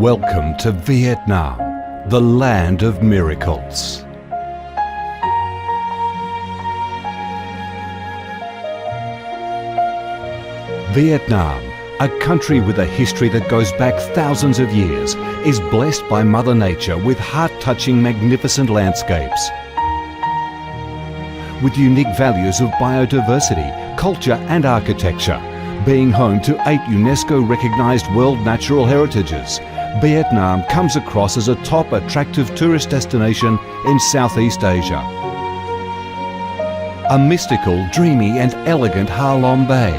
Welcome to Vietnam, the land of miracles. Vietnam, a country with a history that goes back thousands of years, is blessed by Mother Nature with heart-touching, magnificent landscapes. With unique values of biodiversity, culture and architecture, being home to 8 UNESCO-recognised World Natural Heritages, Vietnam comes across as a top attractive tourist destination in Southeast Asia. A mystical, dreamy and elegant Ha Long Bay.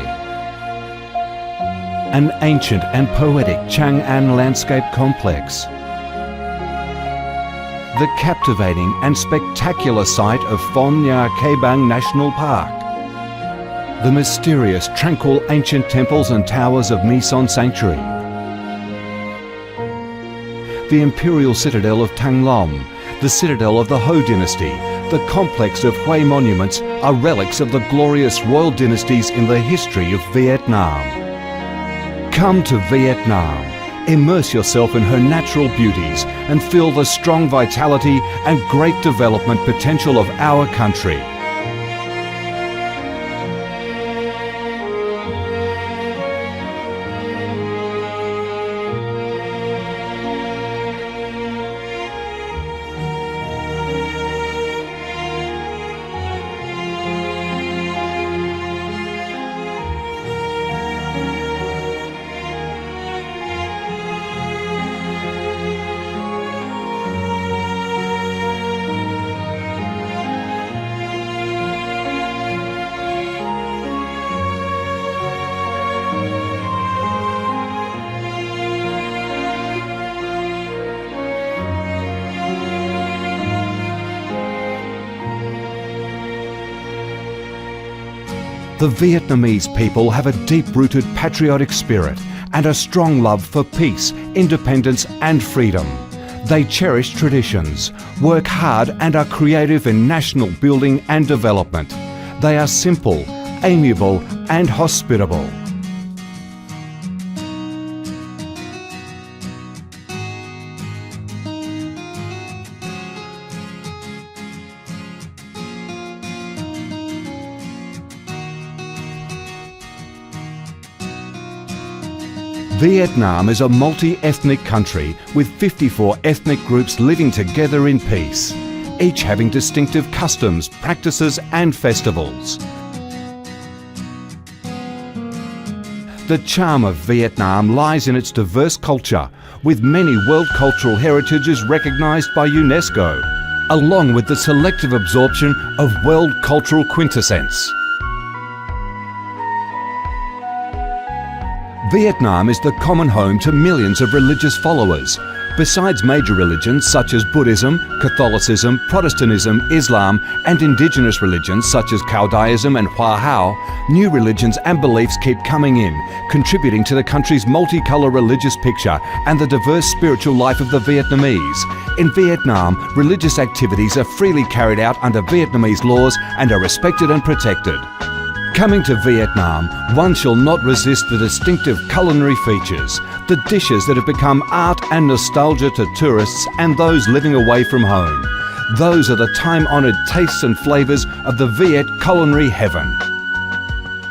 An ancient and poetic Chang An landscape complex. The captivating and spectacular site of Phong Nha Ke Bang National Park. The mysterious, tranquil ancient temples and towers of My Son Sanctuary. The imperial citadel of Thăng Long, the citadel of the Ho dynasty, the complex of Hue monuments are relics of the glorious royal dynasties in the history of Vietnam. Come to Vietnam, immerse yourself in her natural beauties and feel the strong vitality and great development potential of our country. The Vietnamese people have a deep-rooted patriotic spirit and a strong love for peace, independence and freedom. They cherish traditions, work hard and are creative in national building and development. They are simple, amiable and hospitable. Vietnam is a multi-ethnic country with 54 ethnic groups living together in peace, each having distinctive customs, practices and festivals. The charm of Vietnam lies in its diverse culture, with many World Cultural Heritages recognised by UNESCO, along with the selective absorption of World Cultural Quintessence. Vietnam is the common home to millions of religious followers. Besides major religions such as Buddhism, Catholicism, Protestantism, Islam and indigenous religions such as Taoism and Hoa Hao, new religions and beliefs keep coming in, contributing to the country's multicolour religious picture and the diverse spiritual life of the Vietnamese. In Vietnam, religious activities are freely carried out under Vietnamese laws and are respected and protected. Coming to Vietnam, one shall not resist the distinctive culinary features, the dishes that have become art and nostalgia to tourists and those living away from home. Those are the time-honoured tastes and flavours of the Viet culinary heaven.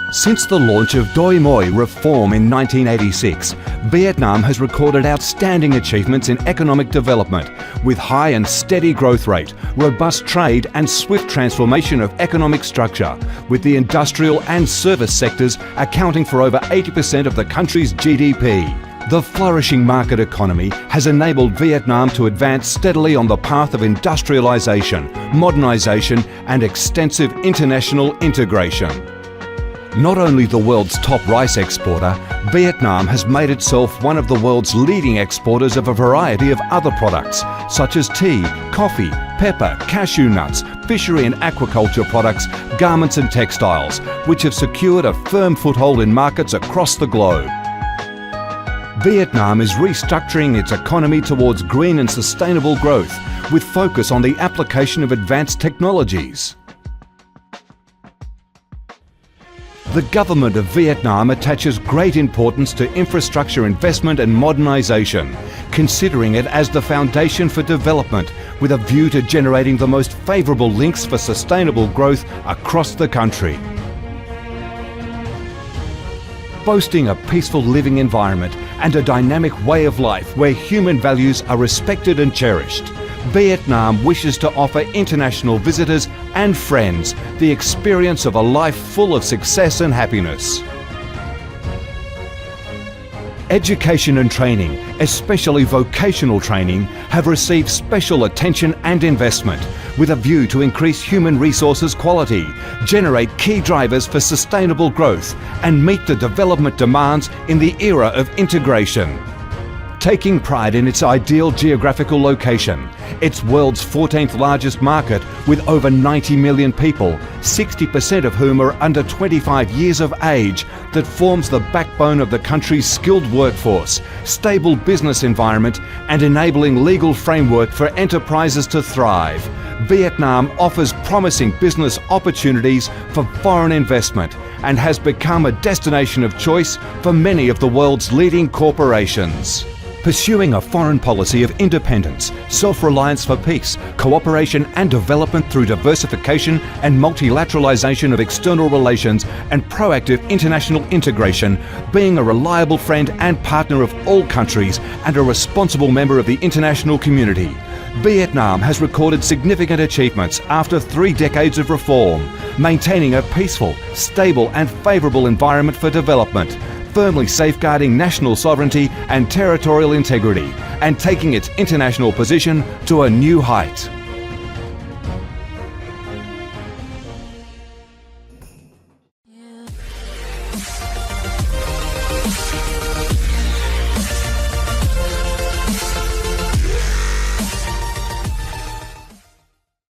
Since the launch of Doi Moi reform in 1986, Vietnam has recorded outstanding achievements in economic development, with high and steady growth rate, robust trade and swift transformation of economic structure, with the industrial and service sectors accounting for over 80% of the country's GDP. The flourishing market economy has enabled Vietnam to advance steadily on the path of industrialisation, modernisation and extensive international integration. Not only the world's top rice exporter, Vietnam has made itself one of the world's leading exporters of a variety of other products, such as tea, coffee, pepper, cashew nuts, fishery and aquaculture products, garments and textiles, which have secured a firm foothold in markets across the globe. Vietnam is restructuring its economy towards green and sustainable growth, with focus on the application of advanced technologies. The government of Vietnam attaches great importance to infrastructure investment and modernisation, considering it as the foundation for development with a view to generating the most favourable links for sustainable growth across the country. Boasting a peaceful living environment and a dynamic way of life where human values are respected and cherished, Vietnam wishes to offer international visitors and friends the experience of a life full of success and happiness. Education and training, especially vocational training, have received special attention and investment with a view to increase human resources quality, generate key drivers for sustainable growth and meet the development demands in the era of integration. Taking pride in its ideal geographical location, its world's 14th largest market with over 90 million people, 60% of whom are under 25 years of age, that forms the backbone of the country's skilled workforce, stable business environment and enabling legal framework for enterprises to thrive, Vietnam offers promising business opportunities for foreign investment and has become a destination of choice for many of the world's leading corporations. Pursuing a foreign policy of independence, self-reliance for peace, cooperation and development through diversification and multilateralization of external relations and proactive international integration, being a reliable friend and partner of all countries and a responsible member of the international community, Vietnam has recorded significant achievements after 3 decades of reform, maintaining a peaceful, stable and favourable environment for development, firmly safeguarding national sovereignty and territorial integrity, and taking its international position to a new height.